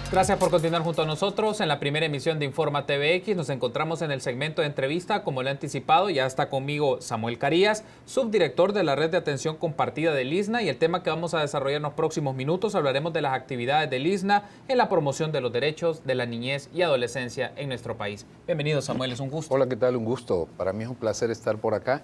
Gracias por continuar junto a nosotros. En la primera emisión de Informa TVX nos encontramos en el segmento de entrevista. Como lo he anticipado, ya está conmigo Samuel Carías, subdirector de la Red de Atención Compartida del ISNA, y el tema que vamos a desarrollar en los próximos minutos hablaremos de las actividades del ISNA en la promoción de los derechos de la niñez y adolescencia en nuestro país. Bienvenido, Samuel, es un gusto. Hola, ¿qué tal? Un gusto. Para mí es un placer estar por acá,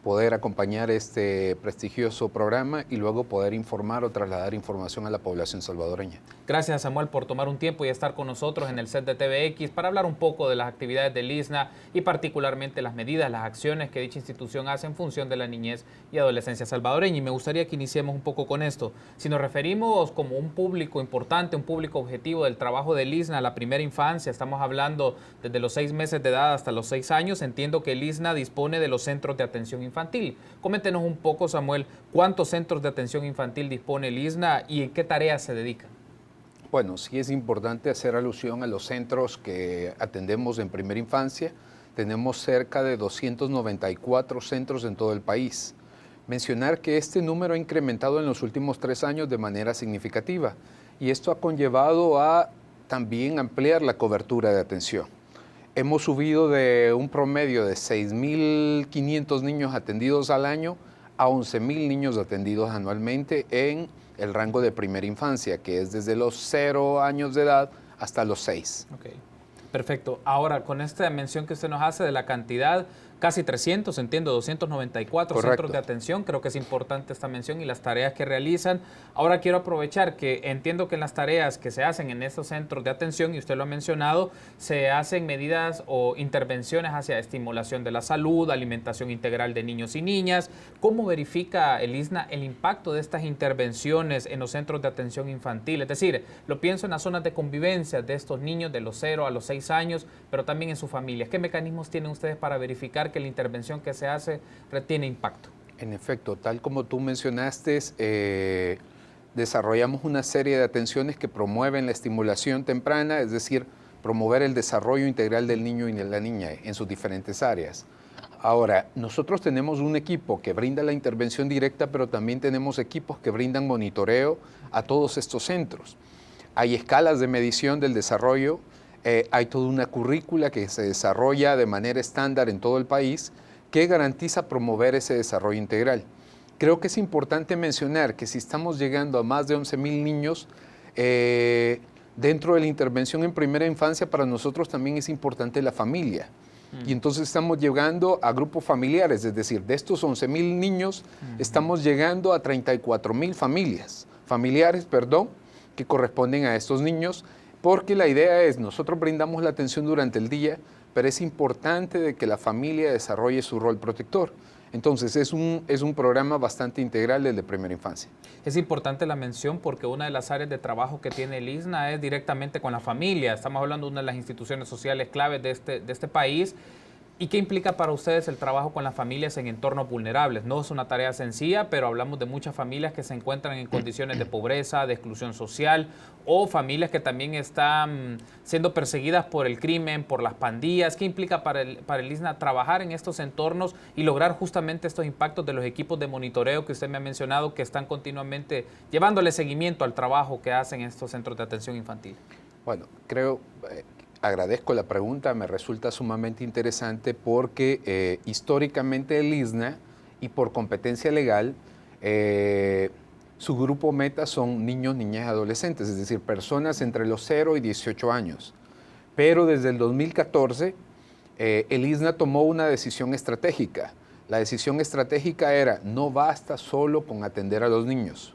poder acompañar este prestigioso programa y luego poder informar o trasladar información a la población salvadoreña. Gracias, Samuel, por tomar un tiempo y estar con nosotros en el set de TVX para hablar un poco de las actividades del ISNA y particularmente las medidas, las acciones que dicha institución hace en función de la niñez y adolescencia salvadoreña. Y me gustaría que iniciemos un poco con esto. Si nos referimos como un público importante, un público objetivo del trabajo del ISNA, la primera infancia, estamos hablando desde los 6 meses de edad hasta los 6 años, entiendo que el ISNA dispone de los centros de atención infantil. Coméntenos un poco, Samuel, ¿cuántos centros de atención infantil dispone el ISNA y en qué tareas se dedican? Bueno, sí es importante hacer alusión a los centros que atendemos en primera infancia. Tenemos cerca de 294 centros en todo el país. Mencionar que este número ha incrementado en los últimos 3 años de manera significativa y esto ha conllevado a también ampliar la cobertura de atención. Hemos subido de un promedio de 6.500 niños atendidos al año a 11.000 niños atendidos anualmente en el rango de primera infancia, que es desde los 0 años de edad hasta los 6. Okay. Perfecto. Ahora, con esta mención que usted nos hace de la cantidad, casi 300, entiendo, 294 Correcto. Centros de atención, creo que es importante esta mención y las tareas que realizan. Ahora quiero aprovechar que entiendo que en las tareas que se hacen en estos centros de atención, y usted lo ha mencionado, se hacen medidas o intervenciones hacia estimulación de la salud, alimentación integral de niños y niñas. ¿Cómo verifica el ISNA el impacto de estas intervenciones en los centros de atención infantil? Es decir, lo pienso en las zonas de convivencia de estos niños de los 0 a los 6 años, pero también en sus familias. ¿Qué mecanismos tienen ustedes para verificar que la intervención que se hace tiene impacto? En efecto, tal como tú mencionaste, desarrollamos una serie de atenciones que promueven la estimulación temprana, es decir, promover el desarrollo integral del niño y de la niña en sus diferentes áreas. Ahora, nosotros tenemos un equipo que brinda la intervención directa, pero también tenemos equipos que brindan monitoreo a todos estos centros. Hay escalas de medición del desarrollo. Hay toda una currícula que se desarrolla de manera estándar en todo el país que garantiza promover ese desarrollo integral. Creo que es importante mencionar que si estamos llegando a más de 11.000 niños, dentro de la intervención en primera infancia para nosotros también es importante la familia. Y entonces estamos llegando a grupos familiares, es decir, de estos 11.000 niños estamos llegando a 34.000 familiares, que corresponden a estos niños. Porque la idea es, nosotros brindamos la atención durante el día, pero es importante de que la familia desarrolle su rol protector. Entonces es un programa bastante integral desde primera infancia. Es importante la mención porque una de las áreas de trabajo que tiene el ISNA es directamente con la familia. Estamos hablando de una de las instituciones sociales claves de este país. ¿Y qué implica para ustedes el trabajo con las familias en entornos vulnerables? No es una tarea sencilla, pero hablamos de muchas familias que se encuentran en condiciones de pobreza, de exclusión social, o familias que también están siendo perseguidas por el crimen, por las pandillas. ¿Qué implica para el ISNA trabajar en estos entornos y lograr justamente estos impactos de los equipos de monitoreo que usted me ha mencionado, que están continuamente llevándole seguimiento al trabajo que hacen estos centros de atención infantil? Bueno, agradezco la pregunta, me resulta sumamente interesante porque históricamente el ISNA y por competencia legal, su grupo meta son niños, niñas y adolescentes, es decir, personas entre los 0 y 18 años. Pero desde el 2014, el ISNA tomó una decisión estratégica. La decisión estratégica era, no basta solo con atender a los niños,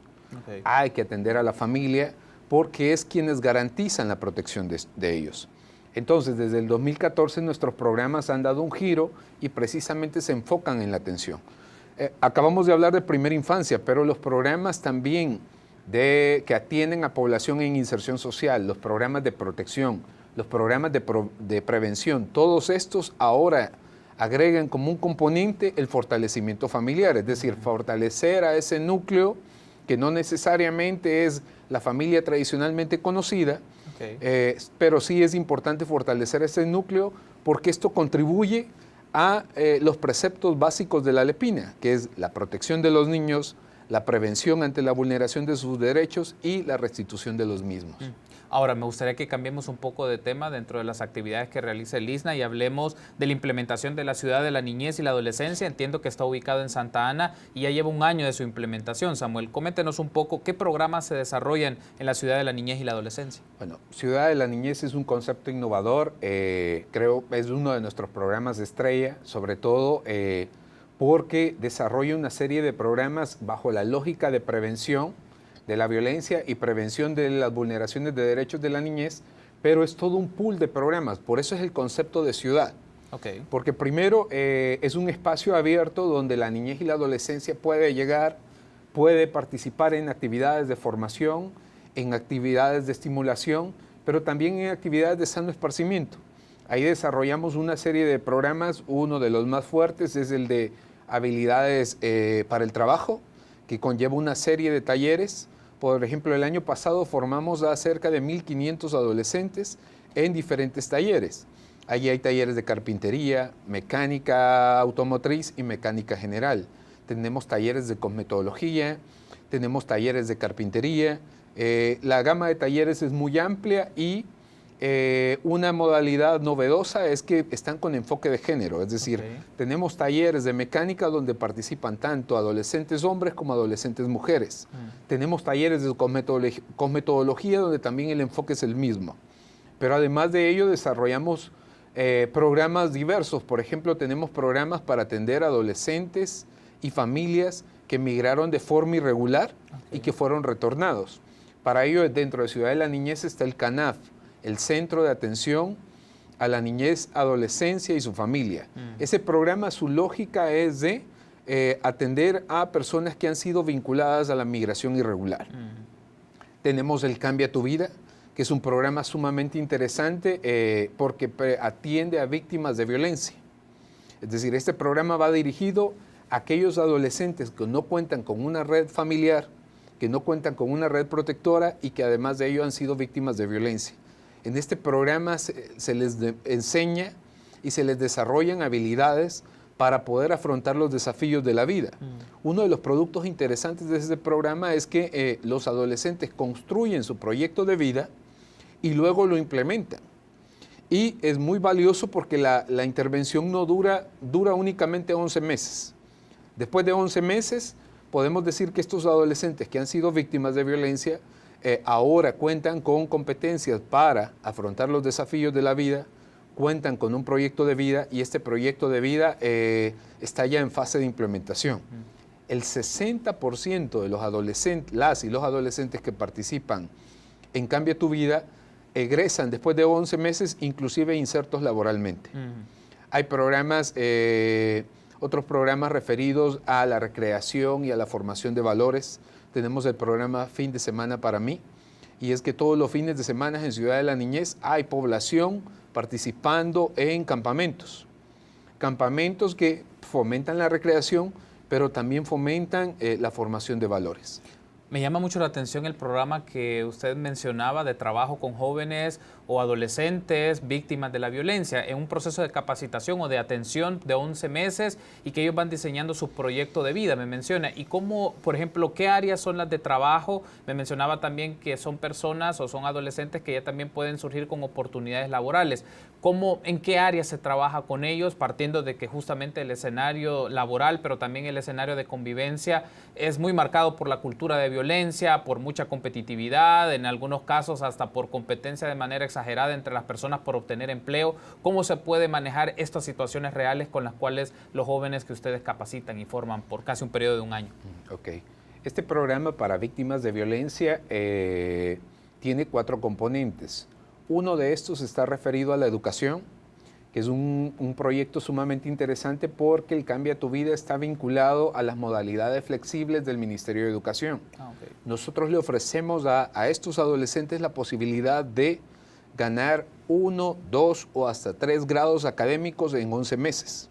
hay que atender a la familia porque es quienes garantizan la protección de ellos. Entonces, desde el 2014 nuestros programas han dado un giro y precisamente se enfocan en la atención. Acabamos de hablar de primera infancia, pero los programas también que atienden a población en inserción social, los programas de protección, los programas de prevención, todos estos ahora agregan como un componente el fortalecimiento familiar, es decir, fortalecer a ese núcleo que no necesariamente es la familia tradicionalmente conocida, pero sí es importante fortalecer ese núcleo porque esto contribuye a los preceptos básicos de la LEPINA, que es la protección de los niños, la prevención ante la vulneración de sus derechos y la restitución de los mismos. Ahora, me gustaría que cambiemos un poco de tema dentro de las actividades que realiza el ISNA y hablemos de la implementación de la Ciudad de la Niñez y la Adolescencia. Entiendo que está ubicado en Santa Ana y ya lleva un año de su implementación. Samuel, coméntenos un poco qué programas se desarrollan en la Ciudad de la Niñez y la Adolescencia. Bueno, Ciudad de la Niñez es un concepto innovador, creo es uno de nuestros programas de estrella, sobre todo porque desarrolla una serie de programas bajo la lógica de prevención de la violencia y prevención de las vulneraciones de derechos de la niñez, pero es todo un pool de programas, por eso es el concepto de ciudad. Okay. Porque primero es un espacio abierto donde la niñez y la adolescencia puede llegar, puede participar en actividades de formación, en actividades de estimulación, pero también en actividades de sano esparcimiento. Ahí desarrollamos una serie de programas, uno de los más fuertes es el de habilidades para el trabajo, que conlleva una serie de talleres. Por ejemplo, el año pasado formamos a cerca de 1.500 adolescentes en diferentes talleres. Allí hay talleres de carpintería, mecánica automotriz y mecánica general. Tenemos talleres de cosmetología, tenemos talleres de carpintería. La gama de talleres es muy amplia y una modalidad novedosa es que están con enfoque de género, es decir, tenemos talleres de mecánica donde participan tanto adolescentes hombres como adolescentes mujeres. Tenemos talleres de cosmetología donde también el enfoque es el mismo. Pero además de ello desarrollamos programas diversos. Por ejemplo, tenemos programas para atender a adolescentes y familias que migraron de forma irregular y que fueron retornados. Para ello, dentro de Ciudad de la Niñez está el CANAF, el Centro de Atención a la Niñez, Adolescencia y su Familia. Ese programa, su lógica es de atender a personas que han sido vinculadas a la migración irregular. Tenemos el Cambia tu Vida, que es un programa sumamente interesante porque atiende a víctimas de violencia. Es decir, este programa va dirigido a aquellos adolescentes que no cuentan con una red familiar, que no cuentan con una red protectora y que además de ello han sido víctimas de violencia. En este programa se les enseña y se les desarrollan habilidades para poder afrontar los desafíos de la vida. Uno de los productos interesantes de este programa es que los adolescentes construyen su proyecto de vida y luego lo implementan. Y es muy valioso porque la intervención no dura únicamente 11 meses. Después de 11 meses, podemos decir que estos adolescentes que han sido víctimas de violencia ahora cuentan con competencias para afrontar los desafíos de la vida, cuentan con un proyecto de vida y este proyecto de vida está ya en fase de implementación. El 60% de los adolescentes, las y los adolescentes que participan en Cambia tu Vida egresan después de 11 meses, inclusive insertos laboralmente. Hay programas, otros programas referidos a la recreación y a la formación de valores. Tenemos el programa Fin de Semana para mí, y es que todos los fines de semana en Ciudad de la Niñez hay población participando en campamentos. Campamentos que fomentan la recreación, pero también fomentan la formación de valores. Me llama mucho la atención el programa que usted mencionaba de trabajo con jóvenes o adolescentes víctimas de la violencia en un proceso de capacitación o de atención de 11 meses y que ellos van diseñando su proyecto de vida, me menciona. Y cómo, por ejemplo, qué áreas son las de trabajo. Me mencionaba también que son personas o son adolescentes que ya también pueden surgir con oportunidades laborales. ¿En qué áreas se trabaja con ellos, partiendo de que justamente el escenario laboral, pero también el escenario de convivencia es muy marcado por la cultura de violencia, por mucha competitividad, en algunos casos hasta por competencia de manera exagerada entre las personas por obtener empleo? ¿Cómo se puede manejar estas situaciones reales con las cuales los jóvenes que ustedes capacitan y forman por casi un periodo de un año? Ok. Este programa para víctimas de violencia tiene 4 componentes. Uno de estos está referido a la educación, que es un proyecto sumamente interesante porque el Cambia tu Vida está vinculado a las modalidades flexibles del Ministerio de Educación. Okay. Nosotros le ofrecemos a estos adolescentes la posibilidad de ganar 1, 2 o hasta 3 grados académicos en 11 meses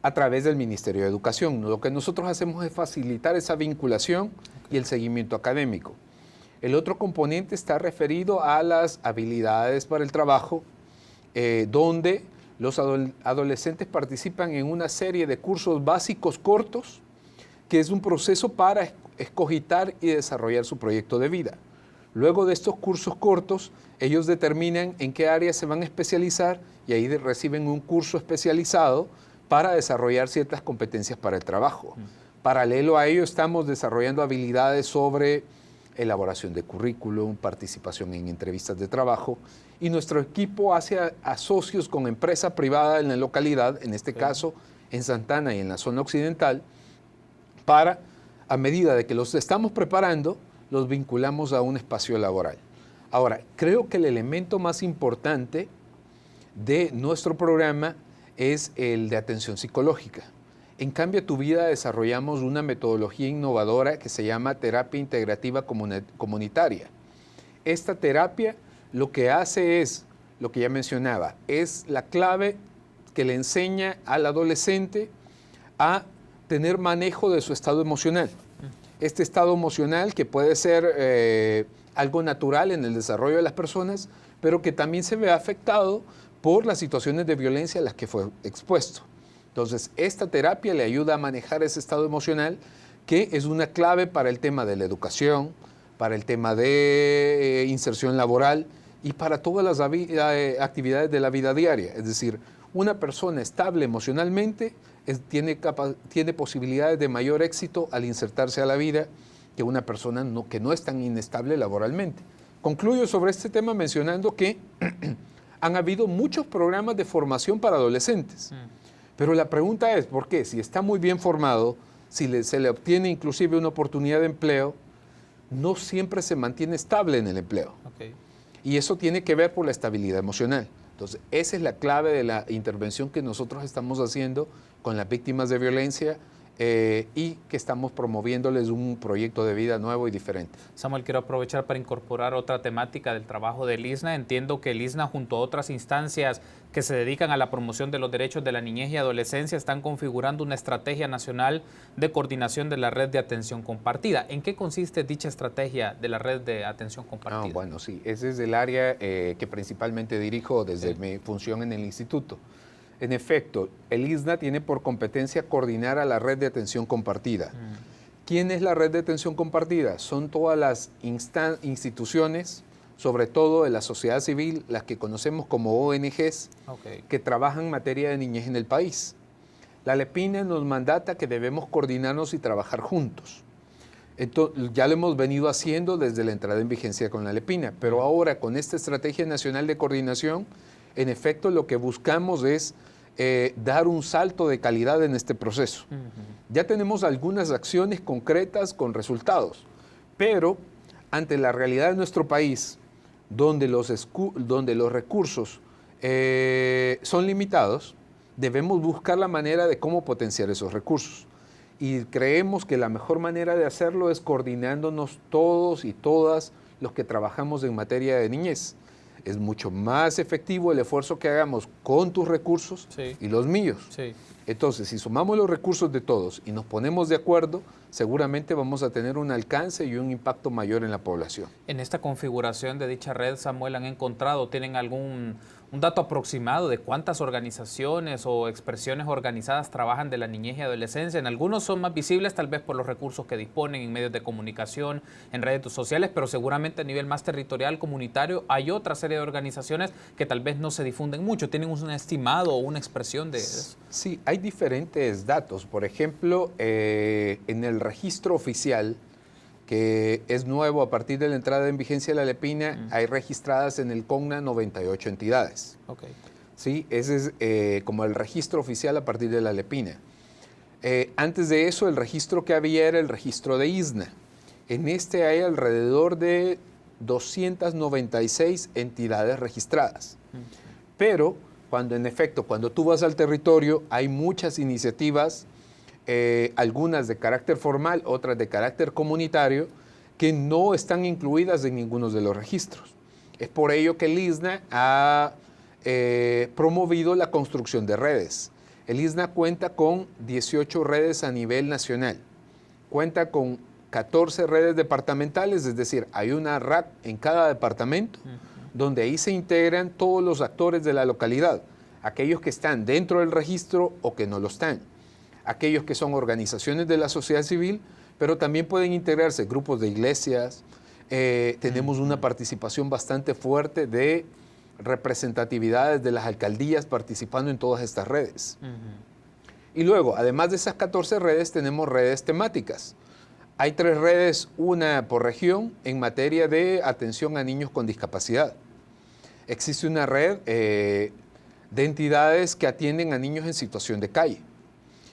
a través del Ministerio de Educación. Lo que nosotros hacemos es facilitar esa vinculación y el seguimiento académico. El otro componente está referido a las habilidades para el trabajo, donde los adolescentes participan en una serie de cursos básicos cortos que es un proceso para escogitar y desarrollar su proyecto de vida. Luego de estos cursos cortos, ellos determinan en qué áreas se van a especializar y ahí reciben un curso especializado para desarrollar ciertas competencias para el trabajo. Paralelo a ello, estamos desarrollando habilidades sobre elaboración de currículum, participación en entrevistas de trabajo, y nuestro equipo hace asocios con empresa privada en la localidad, en este caso en Santana y en la zona occidental, para, a medida de que los estamos preparando, los vinculamos a un espacio laboral. Ahora, creo que el elemento más importante de nuestro programa es el de atención psicológica. En Cambia tu Vida desarrollamos una metodología innovadora que se llama terapia integrativa comunitaria. Esta terapia lo que hace es, lo que ya mencionaba, es la clave que le enseña al adolescente a tener manejo de su estado emocional. Este estado emocional que puede ser algo natural en el desarrollo de las personas, pero que también se ve afectado por las situaciones de violencia a las que fue expuesto. Entonces, esta terapia le ayuda a manejar ese estado emocional, que es una clave para el tema de la educación, para el tema de inserción laboral y para todas las actividades de la vida diaria. Es decir, una persona estable emocionalmente tiene posibilidades de mayor éxito al insertarse a la vida que una persona que no es tan inestable laboralmente. Concluyo sobre este tema mencionando que han habido muchos programas de formación para adolescentes. Pero la pregunta es, ¿por qué? Si está muy bien formado, si se le obtiene inclusive una oportunidad de empleo, no siempre se mantiene estable en el empleo. Okay. Y eso tiene que ver por la estabilidad emocional. Entonces, esa es la clave de la intervención que nosotros estamos haciendo con las víctimas de violencia y que estamos promoviéndoles un proyecto de vida nuevo y diferente. Samuel, quiero aprovechar para incorporar otra temática del trabajo del ISNA. Entiendo que el ISNA, junto a otras instancias que se dedican a la promoción de los derechos de la niñez y adolescencia, están configurando una estrategia nacional de coordinación de la red de atención compartida. ¿En qué consiste dicha estrategia de la red de atención compartida? Bueno, sí, ese es el área que principalmente dirijo desde mi función en el instituto. En efecto, el ISNA tiene por competencia coordinar a la red de atención compartida. ¿Quién es la red de atención compartida? Son todas las instituciones, sobre todo de la sociedad civil, las que conocemos como ONGs, que trabajan en materia de niñez en el país. La LEPINA nos mandata que debemos coordinarnos y trabajar juntos. Entonces, ya lo hemos venido haciendo desde la entrada en vigencia con la LEPINA, pero ahora con esta Estrategia Nacional de Coordinación, en efecto lo que buscamos es dar un salto de calidad en este proceso. Ya tenemos algunas acciones concretas con resultados, pero ante la realidad de nuestro país, donde los recursos son limitados, debemos buscar la manera de cómo potenciar esos recursos. Y creemos que la mejor manera de hacerlo es coordinándonos todos y todas los que trabajamos en materia de niñez. Es mucho más efectivo el esfuerzo que hagamos con tus recursos y los míos. Sí. Entonces, si sumamos los recursos de todos y nos ponemos de acuerdo, seguramente vamos a tener un alcance y un impacto mayor en la población. En esta configuración de dicha red, Samuel, ¿han encontrado, tienen algún dato aproximado de cuántas organizaciones o expresiones organizadas trabajan de la niñez y adolescencia? En algunos son más visibles tal vez por los recursos que disponen en medios de comunicación, en redes sociales, pero seguramente a nivel más territorial, comunitario, hay otra serie de organizaciones que tal vez no se difunden mucho. ¿Tienen un estimado o una expresión de eso? Sí, hay diferentes datos. Por ejemplo, en el registro oficial, que es nuevo a partir de la entrada en vigencia de la LEPINA, hay registradas en el CONNA 98 entidades. Sí, ese es como el registro oficial a partir de la LEPINA. Antes de eso, el registro que había era el registro de ISNA. En este hay alrededor de 296 entidades registradas. Pero, cuando tú vas al territorio, hay muchas iniciativas, algunas de carácter formal, otras de carácter comunitario, que no están incluidas en ninguno de los registros. Es por ello que el ISNA ha promovido la construcción de redes. El ISNA cuenta con 18 redes a nivel nacional, cuenta con 14 redes departamentales, es decir, hay una RAC en cada departamento, donde ahí se integran todos los actores de la localidad, aquellos que están dentro del registro o que no lo están. aquellos que son organizaciones de la sociedad civil, pero también pueden integrarse grupos de iglesias. Tenemos una participación bastante fuerte de representatividades de las alcaldías participando en todas estas redes. Y luego, además de esas 14 redes, tenemos redes temáticas. Hay 3 redes, una por región, en materia de atención a niños con discapacidad. Existe una red de entidades que atienden a niños en situación de calle.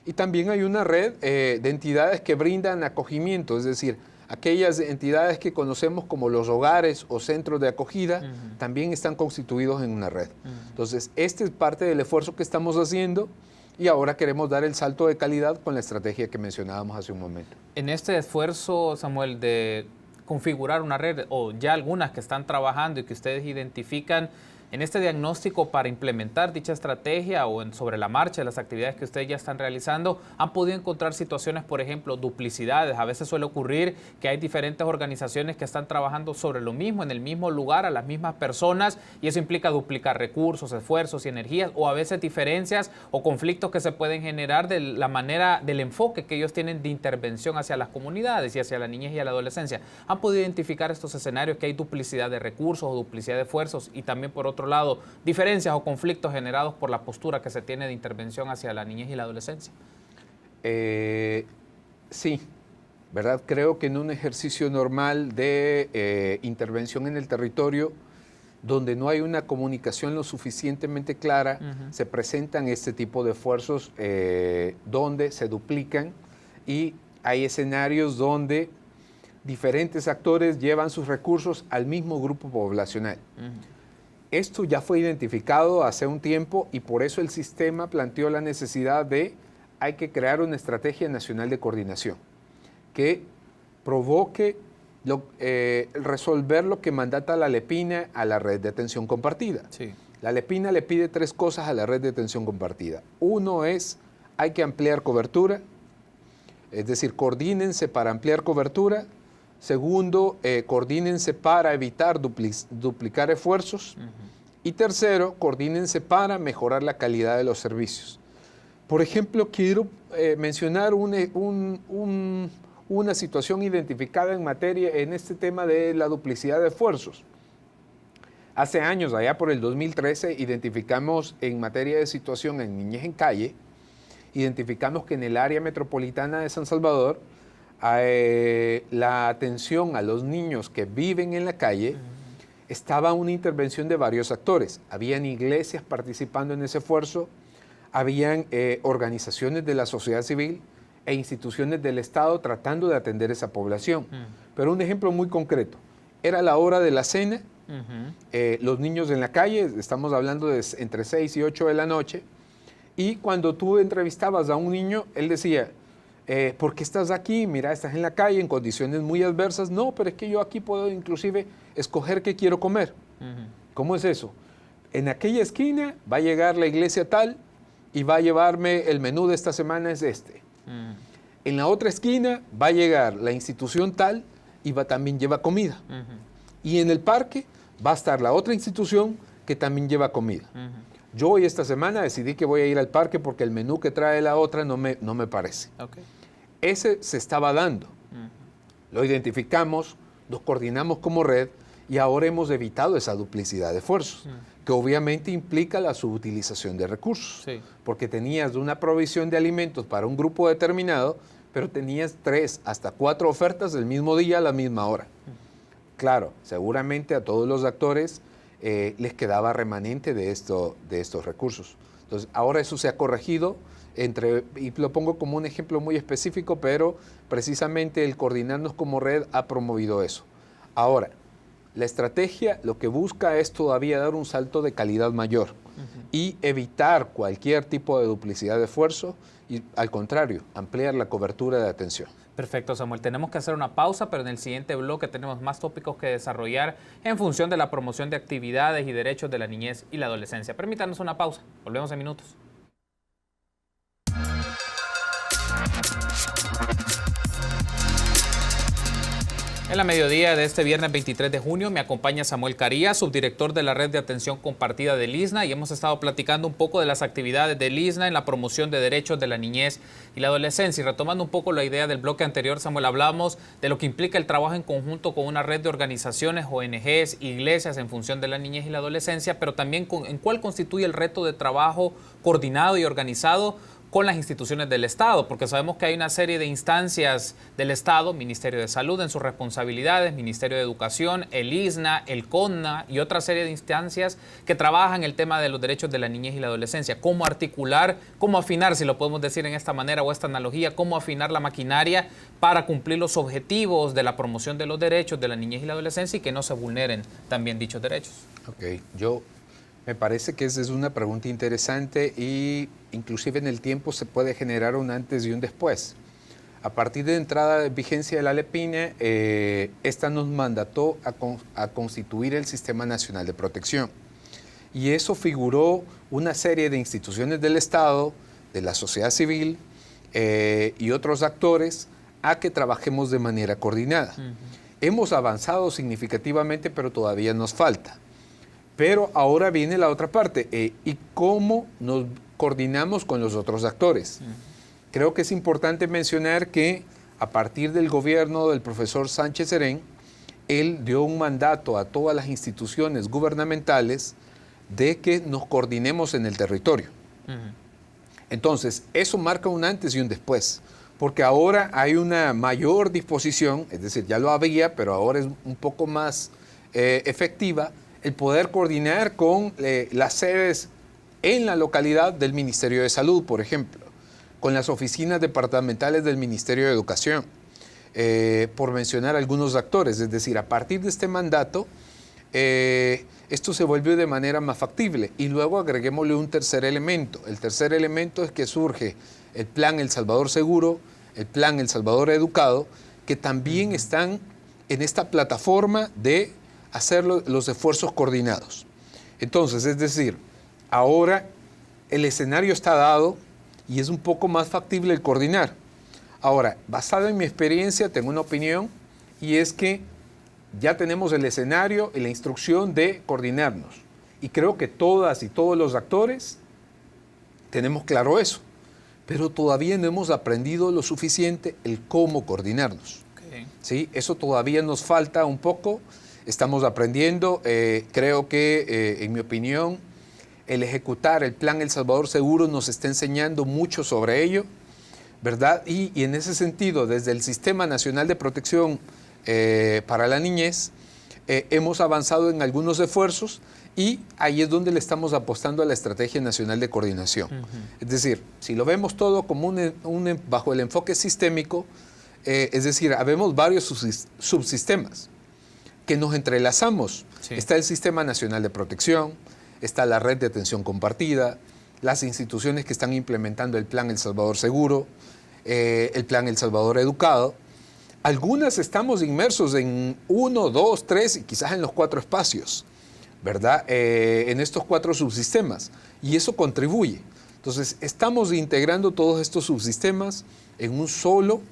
Y también hay una red de entidades que brindan acogimiento, es decir, aquellas entidades que conocemos como los hogares o centros de acogida, también están constituidos en una red. Entonces, este es parte del esfuerzo que estamos haciendo y ahora queremos dar el salto de calidad con la estrategia que mencionábamos hace un momento. En este esfuerzo, Samuel, de configurar una red, o ya algunas que están trabajando y que ustedes identifican, en este diagnóstico para implementar dicha estrategia o sobre la marcha de las actividades que ustedes ya están realizando, ¿han podido encontrar situaciones, por ejemplo, duplicidades? A veces suele ocurrir que hay diferentes organizaciones que están trabajando sobre lo mismo, en el mismo lugar, a las mismas personas, y eso implica duplicar recursos, esfuerzos y energías, o a veces diferencias o conflictos que se pueden generar de la manera, del enfoque que ellos tienen de intervención hacia las comunidades y hacia la niñez y a la adolescencia. ¿Han podido identificar estos escenarios que hay duplicidad de recursos o duplicidad de esfuerzos y también, por otro lado, diferencias o conflictos generados por la postura que se tiene de intervención hacia la niñez y la adolescencia? Sí, ¿verdad? Creo que en un ejercicio normal de intervención en el territorio, donde no hay una comunicación lo suficientemente clara, se presentan este tipo de esfuerzos donde se duplican y hay escenarios donde diferentes actores llevan sus recursos al mismo grupo poblacional. Esto ya fue identificado hace un tiempo y por eso el sistema planteó la necesidad de hay que crear una estrategia nacional de coordinación que provoque resolver lo que mandata la LEPINA a la red de atención compartida. Sí. La LEPINA le pide 3 cosas a la red de atención compartida. Uno es, hay que ampliar cobertura, es decir, coordínense para ampliar cobertura. Segundo, coordínense para evitar duplicar esfuerzos. Y tercero, coordínense para mejorar la calidad de los servicios. Por ejemplo, quiero mencionar una situación identificada en este tema de la duplicidad de esfuerzos. Hace años, allá por el 2013, identificamos en materia de situación en niñez en calle, identificamos que en el área metropolitana de San Salvador, la atención a los niños que viven en la calle estaba una intervención de varios actores. Habían iglesias participando en ese esfuerzo, habían organizaciones de la sociedad civil e instituciones del Estado tratando de atender esa población. Pero un ejemplo muy concreto, era la hora de la cena, los niños en la calle, estamos hablando de entre 6 y 8 de la noche, y cuando tú entrevistabas a un niño, él decía, ¿por qué estás aquí? Mira, estás en la calle en condiciones muy adversas. No, pero es que yo aquí puedo inclusive escoger qué quiero comer. ¿Cómo es eso? En aquella esquina va a llegar la iglesia tal y va a llevarme el menú de esta semana es este. En la otra esquina va a llegar la institución tal y también lleva comida. Y en el parque va a estar la otra institución que también lleva comida. Yo hoy esta semana decidí que voy a ir al parque porque el menú que trae la otra no me parece. Okay. Ese se estaba dando. Lo identificamos, nos coordinamos como red y ahora hemos evitado esa duplicidad de esfuerzos, que obviamente implica la subutilización de recursos. Sí. Porque tenías una provisión de alimentos para un grupo determinado, pero tenías 3 hasta 4 ofertas del mismo día a la misma hora. Claro, seguramente a todos los actores les quedaba remanente de estos recursos. Entonces, ahora eso se ha corregido, y lo pongo como un ejemplo muy específico, pero precisamente el coordinarnos como red ha promovido eso. Ahora, la estrategia lo que busca es todavía dar un salto de calidad mayor y evitar cualquier tipo de duplicidad de esfuerzo y, al contrario, ampliar la cobertura de atención. Perfecto, Samuel. Tenemos que hacer una pausa, pero en el siguiente bloque tenemos más tópicos que desarrollar en función de la promoción de actividades y derechos de la niñez y la adolescencia. Permítanos una pausa. Volvemos en minutos. En la mediodía de este viernes 23 de junio me acompaña Samuel Carías, subdirector de la Red de Atención Compartida del ISNA, y hemos estado platicando un poco de las actividades del ISNA en la promoción de derechos de la niñez y la adolescencia. Y retomando un poco la idea del bloque anterior, Samuel, hablábamos de lo que implica el trabajo en conjunto con una red de organizaciones, ONGs, iglesias en función de la niñez y la adolescencia, pero también en cuál constituye el reto de trabajo coordinado y organizado con las instituciones del Estado, porque sabemos que hay una serie de instancias del Estado, Ministerio de Salud en sus responsabilidades, Ministerio de Educación, el ISNA, el CONNA y otra serie de instancias que trabajan el tema de los derechos de la niñez y la adolescencia. Cómo articular, cómo afinar, si lo podemos decir en esta manera o esta analogía, cómo afinar la maquinaria para cumplir los objetivos de la promoción de los derechos de la niñez y la adolescencia y que no se vulneren también dichos derechos. Me parece que esa es una pregunta interesante y inclusive en el tiempo se puede generar un antes y un después. A partir de entrada de vigencia de la LEPINE, esta nos mandató a constituir el Sistema Nacional de Protección. Y eso figuró una serie de instituciones del Estado, de la sociedad civil y otros actores a que trabajemos de manera coordinada. Hemos avanzado significativamente, pero todavía nos falta. Pero ahora viene la otra parte, y cómo nos coordinamos con los otros actores. Creo que es importante mencionar que a partir del gobierno del profesor Sánchez Serén, él dio un mandato a todas las instituciones gubernamentales de que nos coordinemos en el territorio. Entonces, eso marca un antes y un después, porque ahora hay una mayor disposición, es decir, ya lo había, pero ahora es un poco más efectiva, el poder coordinar con las sedes en la localidad del Ministerio de Salud, por ejemplo, con las oficinas departamentales del Ministerio de Educación, por mencionar algunos actores. Es decir, a partir de este mandato, esto se volvió de manera más factible. Y luego agreguémosle un tercer elemento. El tercer elemento es que surge el Plan El Salvador Seguro, el Plan El Salvador Educado, que también están en esta plataforma de hacer los esfuerzos coordinados. Entonces, es decir, ahora el escenario está dado y es un poco más factible el coordinar. Ahora, basado en mi experiencia, tengo una opinión, y es que ya tenemos el escenario y la instrucción de coordinarnos. Y creo que todas y todos los actores tenemos claro eso, pero todavía no hemos aprendido lo suficiente el cómo coordinarnos. ¿Sí? Eso todavía nos falta un poco. Estamos aprendiendo. Creo que, en mi opinión, el ejecutar el Plan El Salvador Seguro nos está enseñando mucho sobre ello, ¿verdad? Y en ese sentido, desde el Sistema Nacional de Protección para la Niñez, hemos avanzado en algunos esfuerzos, y ahí es donde le estamos apostando a la Estrategia Nacional de Coordinación. Es decir, si lo vemos todo como bajo el enfoque sistémico, es decir, habemos varios subsistemas que nos entrelazamos. Sí. Está el Sistema Nacional de Protección, está la Red de Atención Compartida, las instituciones que están implementando el Plan El Salvador Seguro, el Plan El Salvador Educado. Algunas estamos inmersos en 1, 2, 3 y quizás en los 4 espacios, ¿verdad? En estos 4 subsistemas, y eso contribuye. Entonces, estamos integrando todos estos subsistemas en un solo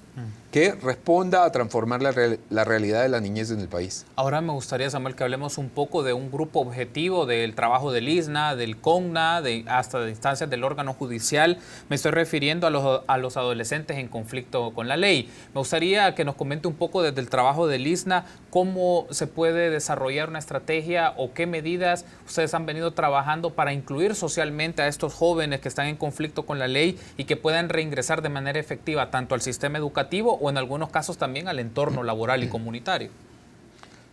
que responda a transformar la realidad de la niñez en el país. Ahora me gustaría, Samuel, que hablemos un poco de un grupo objetivo del trabajo del ISNA, del CONNA, hasta de instancias del órgano judicial. Me estoy refiriendo a los adolescentes en conflicto con la ley. Me gustaría que nos comente un poco desde el trabajo del ISNA cómo se puede desarrollar una estrategia o qué medidas ustedes han venido trabajando para incluir socialmente a estos jóvenes que están en conflicto con la ley y que puedan reingresar de manera efectiva tanto al sistema educativo o en algunos casos también al entorno laboral y comunitario.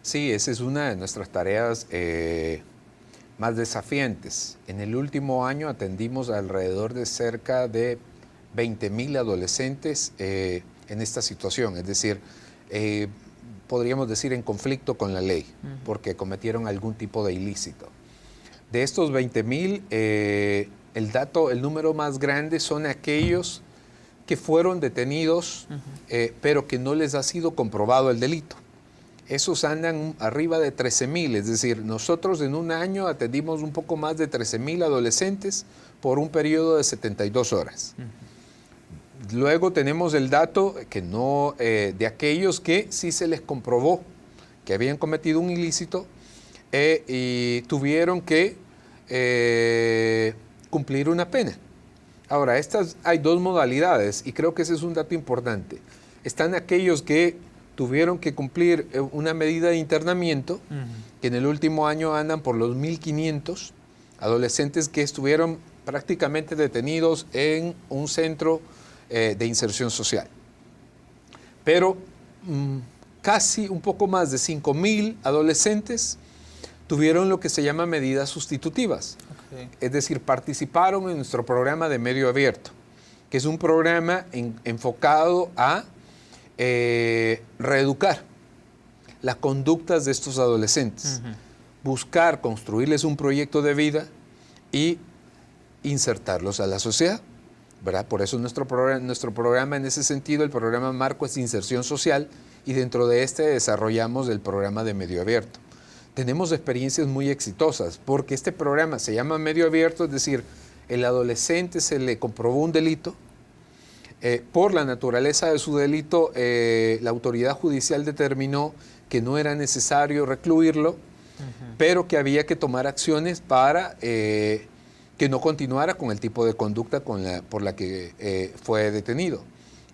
Sí, esa es una de nuestras tareas más desafiantes. En el último año atendimos alrededor de cerca de 20,000 adolescentes en esta situación, es decir, podríamos decir en conflicto con la ley, porque cometieron algún tipo de ilícito. De estos 20,000, el número más grande son aquellos que fueron detenidos, pero que no les ha sido comprobado el delito. Esos andan arriba de 13,000, es decir, nosotros en un año atendimos un poco más de 13,000 adolescentes por un periodo de 72 horas. Luego tenemos el dato que no, de aquellos que sí se les comprobó que habían cometido un ilícito y tuvieron que cumplir una pena. Ahora, hay dos modalidades y creo que ese es un dato importante. Están aquellos que tuvieron que cumplir una medida de internamiento, que en el último año andan por los 1.500 adolescentes que estuvieron prácticamente detenidos en un centro de inserción social. Pero casi un poco más de 5.000 adolescentes tuvieron lo que se llama medidas sustitutivas. Okay. Es decir, participaron en nuestro programa de medio abierto, que es un programa enfocado a reeducar las conductas de estos adolescentes, buscar construirles un proyecto de vida y insertarlos a la sociedad, ¿verdad? Por eso nuestro programa en ese sentido, el programa marco es inserción social y dentro de este desarrollamos el programa de medio abierto. Tenemos experiencias muy exitosas porque este programa se llama medio abierto, es decir, el adolescente se le comprobó un delito, por la naturaleza de su delito, la autoridad judicial determinó que no era necesario recluirlo, pero que había que tomar acciones para que no continuara con el tipo de conducta por la que fue detenido.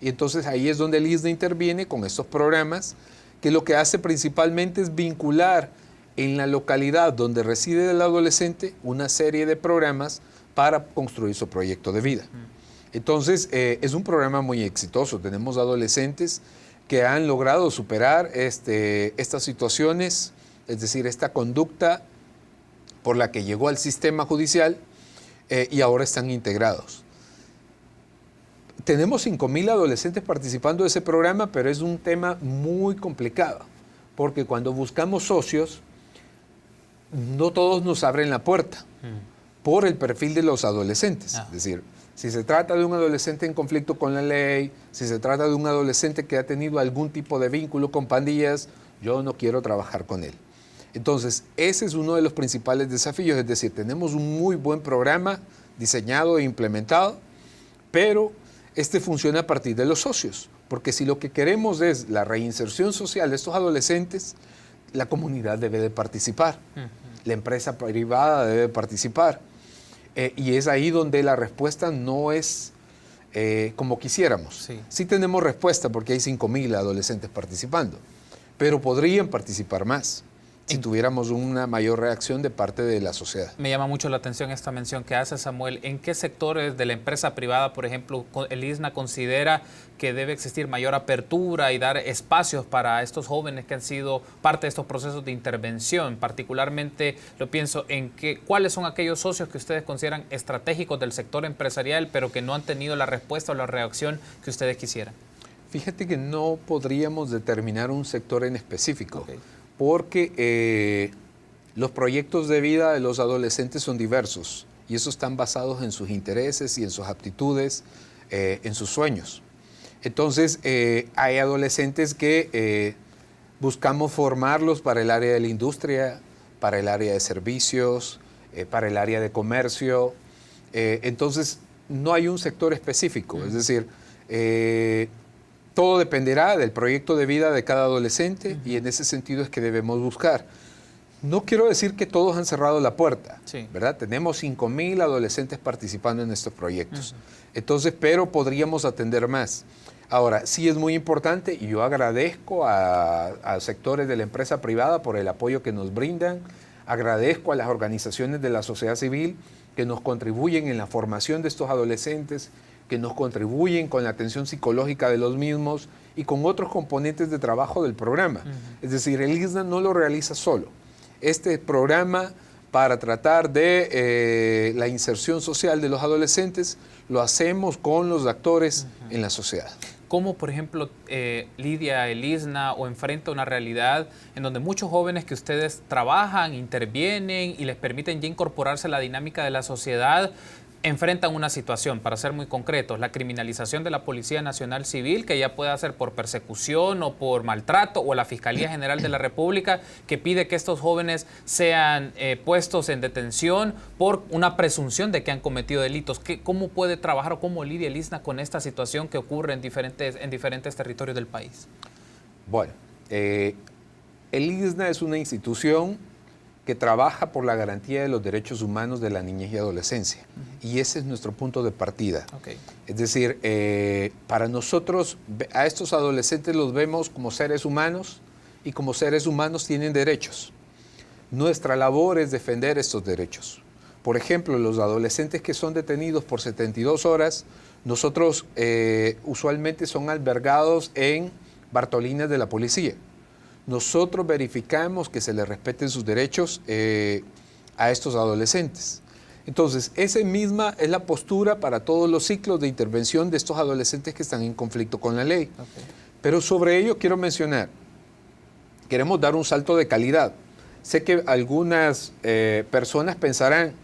Y entonces ahí es donde el ISNA interviene con estos programas, que lo que hace principalmente es vincular en la localidad donde reside el adolescente una serie de programas para construir su proyecto de vida. Entonces, es un programa muy exitoso. Tenemos adolescentes que han logrado superar estas situaciones, es decir, esta conducta por la que llegó al sistema judicial y ahora están integrados. Tenemos 5.000 adolescentes participando de ese programa, pero es un tema muy complicado, porque cuando buscamos socios, no todos nos abren la puerta por el perfil de los adolescentes. Es decir, si se trata de un adolescente en conflicto con la ley, si se trata de un adolescente que ha tenido algún tipo de vínculo con pandillas, yo no quiero trabajar con él. Entonces, ese es uno de los principales desafíos, es decir, tenemos un muy buen programa diseñado e implementado, pero este funciona a partir de los socios, porque si lo que queremos es la reinserción social de estos adolescentes, la comunidad debe de participar, la empresa privada debe participar. Y es ahí donde la respuesta no es como quisiéramos. Sí tenemos respuesta porque hay 5.000 adolescentes participando, pero podrían participar más si tuviéramos una mayor reacción de parte de la sociedad. Me llama mucho la atención esta mención que hace Samuel. ¿En qué sectores de la empresa privada, por ejemplo, el ISNA considera que debe existir mayor apertura y dar espacios para estos jóvenes que han sido parte de estos procesos de intervención? Particularmente lo pienso en cuáles son aquellos socios que ustedes consideran estratégicos del sector empresarial, pero que no han tenido la respuesta o la reacción que ustedes quisieran. Fíjate que no podríamos determinar un sector en específico. Porque los proyectos de vida de los adolescentes son diversos y esos están basados en sus intereses y en sus aptitudes, en sus sueños. Entonces, hay adolescentes que buscamos formarlos para el área de la industria, para el área de servicios, para el área de comercio. Entonces, no hay un sector específico, es decir, todo dependerá del proyecto de vida de cada adolescente y en ese sentido es que debemos buscar. No quiero decir que todos han cerrado la puerta, ¿verdad? Tenemos 5.000 adolescentes participando en estos proyectos. Entonces, pero podríamos atender más. Ahora, sí es muy importante y yo agradezco a sectores de la empresa privada por el apoyo que nos brindan. Agradezco a las organizaciones de la sociedad civil que nos contribuyen en la formación de estos adolescentes, que nos contribuyen con la atención psicológica de los mismos y con otros componentes de trabajo del programa. Es decir, el ISNA no lo realiza solo. Este programa para tratar de la inserción social de los adolescentes lo hacemos con los actores en la sociedad. ¿Cómo, por ejemplo, lidia el ISNA o enfrenta una realidad en donde muchos jóvenes que ustedes trabajan, intervienen y les permiten ya incorporarse a la dinámica de la sociedad, enfrentan una situación, para ser muy concretos, la criminalización de la Policía Nacional Civil, que ya puede ser por persecución o por maltrato, o la Fiscalía General de la República, que pide que estos jóvenes sean puestos en detención por una presunción de que han cometido delitos. ¿Cómo puede trabajar o cómo lidia el ISNA con esta situación que ocurre en diferentes territorios del país? Bueno, el ISNA es una institución que trabaja por la garantía de los derechos humanos de la niñez y adolescencia. Y ese es nuestro punto de partida. Okay. Es decir, para nosotros a estos adolescentes los vemos como seres humanos y como seres humanos tienen derechos. Nuestra labor es defender estos derechos. Por ejemplo, los adolescentes que son detenidos por 72 horas, nosotros usualmente son albergados en Bartolinas de la policía. Nosotros verificamos que se les respeten sus derechos a estos adolescentes. Entonces, esa misma es la postura para todos los ciclos de intervención de estos adolescentes que están en conflicto con la ley. Okay. Pero sobre ello quiero mencionar, queremos dar un salto de calidad. Sé que algunas personas pensarán,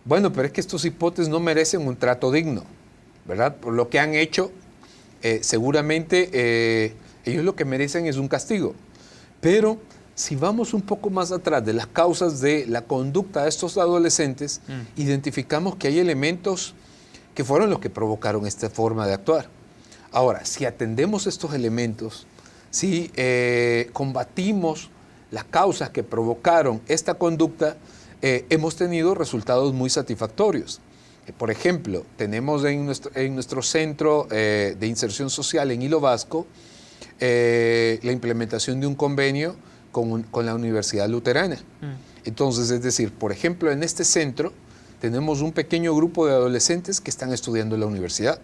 bueno, pero es que estos hipotes no merecen un trato digno, ¿verdad? Por lo que han hecho, seguramente ellos lo que merecen es un castigo. Pero si vamos un poco más atrás de las causas de la conducta de estos adolescentes, identificamos que hay elementos que fueron los que provocaron esta forma de actuar. Ahora, si atendemos estos elementos, si combatimos las causas que provocaron esta conducta, hemos tenido resultados muy satisfactorios. Por ejemplo, tenemos en nuestro centro de inserción social en Hilo Vasco, la implementación de un convenio con la Universidad Luterana. Entonces, es decir, por ejemplo, en este centro tenemos un pequeño grupo de adolescentes que están estudiando en la universidad.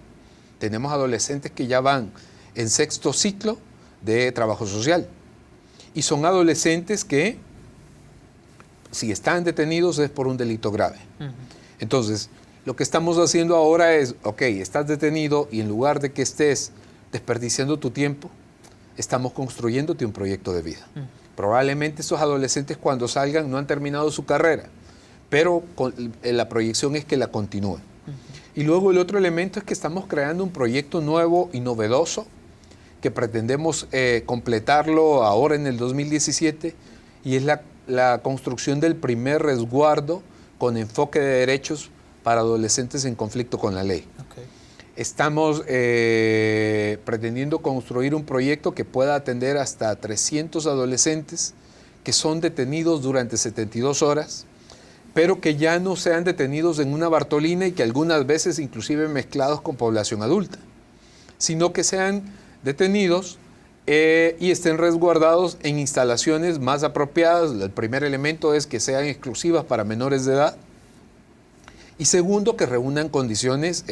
Tenemos adolescentes que ya van en 6º ciclo de trabajo social. Y son adolescentes que, si están detenidos, es por un delito grave. Entonces, lo que estamos haciendo ahora es, ok, estás detenido y en lugar de que estés desperdiciando tu tiempo, estamos construyéndote un proyecto de vida. Probablemente estos adolescentes cuando salgan no han terminado su carrera, pero la proyección es que la continúen. Y luego el otro elemento es que estamos creando un proyecto nuevo y novedoso que pretendemos completarlo ahora en el 2017 y es la construcción del primer resguardo con enfoque de derechos para adolescentes en conflicto con la ley. Okay. Estamos pretendiendo construir un proyecto que pueda atender hasta 300 adolescentes que son detenidos durante 72 horas, pero que ya no sean detenidos en una Bartolina y que algunas veces inclusive mezclados con población adulta, sino que sean detenidos y estén resguardados en instalaciones más apropiadas. El primer elemento es que sean exclusivas para menores de edad y segundo, que reúnan condiciones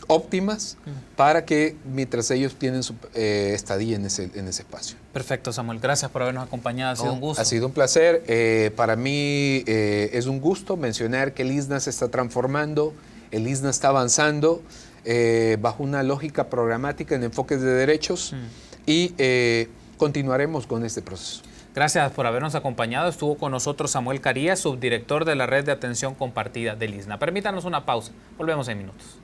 óptimas para que mientras ellos tienen su estadía en ese espacio. Perfecto, Samuel. Gracias por habernos acompañado. Ha sido un gusto. Ha sido un placer. Para mí es un gusto mencionar que el ISNA se está transformando, el ISNA está avanzando bajo una lógica programática en enfoques de derechos y continuaremos con este proceso. Gracias por habernos acompañado. Estuvo con nosotros Samuel Carías, subdirector de la Red de Atención Compartida del ISNA. Permítanos una pausa. Volvemos en minutos.